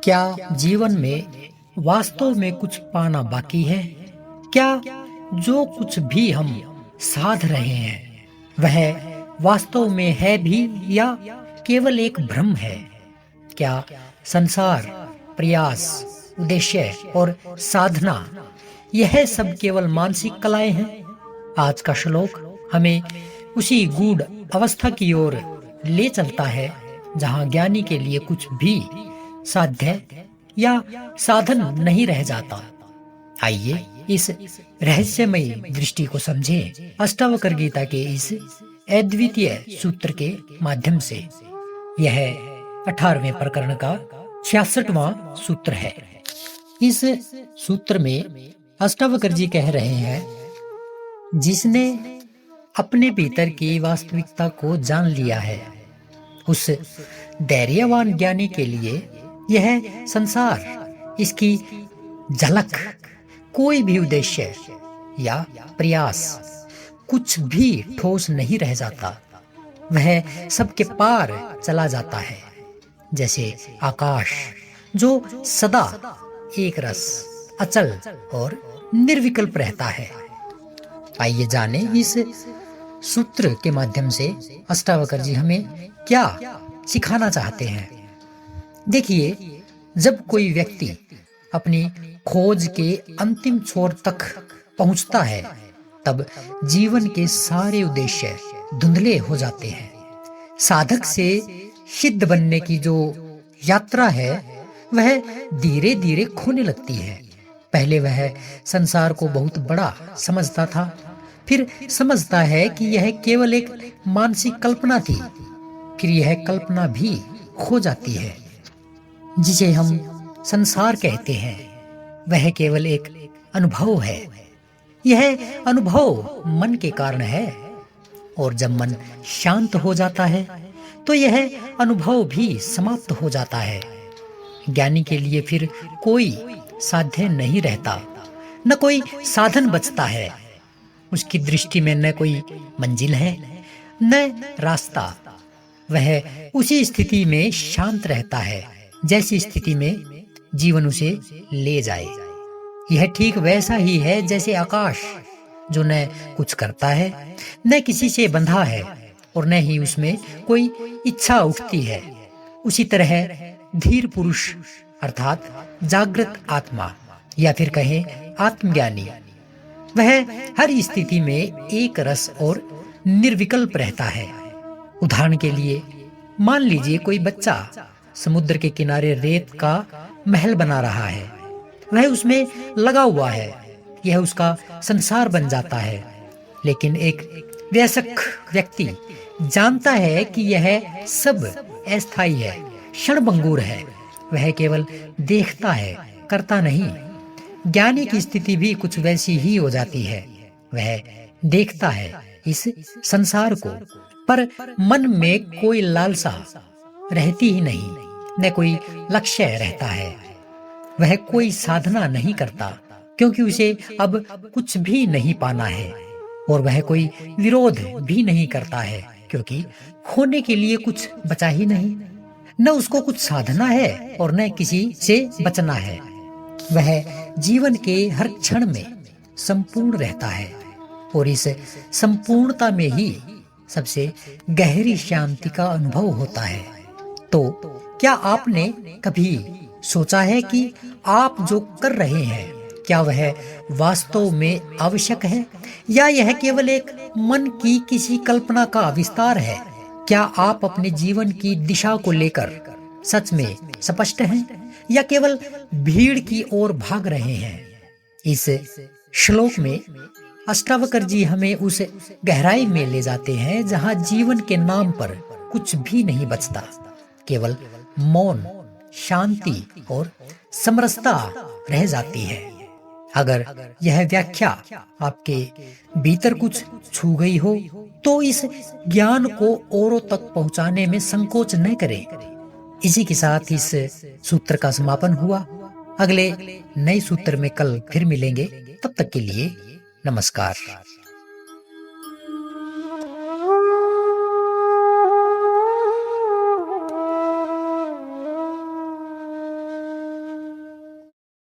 क्या जीवन में वास्तव में कुछ पाना बाकी है? क्या जो कुछ भी हम साध रहे हैं वह वास्तव में है भी या केवल एक भ्रम है? क्या संसार, प्रयास, उद्देश्य और साधना यह सब केवल मानसिक कलाएं हैं? आज का श्लोक हमें उसी गूढ़ अवस्था की ओर ले चलता है जहां ज्ञानी के लिए कुछ भी साध्य या साधन नहीं रह जाता। आइए इस रहस्यमयी दृष्टि को समझें अष्टावक्र गीता के इस अद्वितीय सूत्र के माध्यम से। यह 18वें प्रकरण का 66वां सूत्र है। इस सूत्र में अष्टावक्र जी कह रहे हैं, जिसने अपने भीतर की वास्तविकता को जान लिया है उस धैर्यवान ज्ञानी के लिए यह संसार, इसकी झलक, कोई भी उद्देश्य या प्रयास, कुछ भी ठोस नहीं रह जाता। वह सबके पार चला जाता है, जैसे आकाश जो सदा एक रस, अचल और निर्विकल्प रहता है। आइए जाने इस सूत्र के माध्यम से अष्टावक्र जी हमें क्या सिखाना चाहते हैं। देखिए, जब कोई व्यक्ति अपनी खोज के अंतिम छोर तक पहुंचता है तब जीवन के सारे उद्देश्य धुंधले हो जाते हैं। साधक से सिद्ध बनने की जो यात्रा है वह धीरे धीरे खोने लगती है। पहले वह संसार को बहुत बड़ा समझता था, फिर समझता है कि यह केवल एक मानसिक कल्पना थी, फिर यह कल्पना भी खो जाती है। जिसे हम संसार कहते हैं वह केवल एक अनुभव है। यह अनुभव मन के कारण है, और जब मन शांत हो जाता है तो यह अनुभव भी समाप्त हो जाता है। ज्ञानी के लिए फिर कोई साध्य नहीं रहता, न कोई साधन बचता है। उसकी दृष्टि में न कोई मंजिल है न रास्ता। वह उसी स्थिति में शांत रहता है जैसी स्थिति में जीवन उसे ले जाए। यह ठीक वैसा ही है जैसे आकाश जो न कुछ करता है, न किसी से बंधा है और न ही उसमें कोई इच्छा उठती है। उसी तरह धीर पुरुष अर्थात जागृत आत्मा या फिर कहें आत्मज्ञानी, वह हर स्थिति में एक रस और निर्विकल्प रहता है। उदाहरण के लिए मान लीजिए कोई बच्चा समुद्र के किनारे रेत का महल बना रहा है। वह उसमें लगा हुआ है, यह उसका संसार बन जाता है। लेकिन एक वयस्क व्यक्ति जानता है कि यह सब अस्थायी है, क्षणभंगुर है। वह केवल देखता है, करता नहीं। ज्ञानी की स्थिति भी कुछ वैसी ही हो जाती है। वह देखता है इस संसार को, पर मन में कोई लालसा रहती ही नहीं, न कोई लक्ष्य रहता है। वह कोई साधना नहीं करता, क्योंकि उसे अब कुछ भी नहीं पाना है, और वह कोई विरोध भी नहीं करता है, क्योंकि खोने के लिए कुछ बचा ही नहीं। न उसको कुछ साधना है और न किसी से बचना है। वह जीवन के हर क्षण में संपूर्ण रहता है, और इस संपूर्णता में ही सबसे गहरी शांति का अनुभव होता है। तो क्या आपने कभी सोचा है कि आप जो कर रहे हैं क्या वह वास्तव में आवश्यक है, या यह केवल एक मन की किसी कल्पना का विस्तार है? क्या आप अपने जीवन की दिशा को लेकर सच में स्पष्ट हैं, या केवल भीड़ की ओर भाग रहे हैं? इस श्लोक में अष्टावक्र जी हमें उस गहराई में ले जाते हैं जहां जीवन के नाम पर कुछ भी नहीं बचता, केवल मौन, शांति और समरसता रह जाती है। अगर यह व्याख्या आपके भीतर कुछ छू गई हो तो इस ज्ञान को औरों तक पहुंचाने में संकोच न करें। इसी के साथ इस सूत्र का समापन हुआ। अगले नए सूत्र में कल फिर मिलेंगे। तब तक के लिए नमस्कार।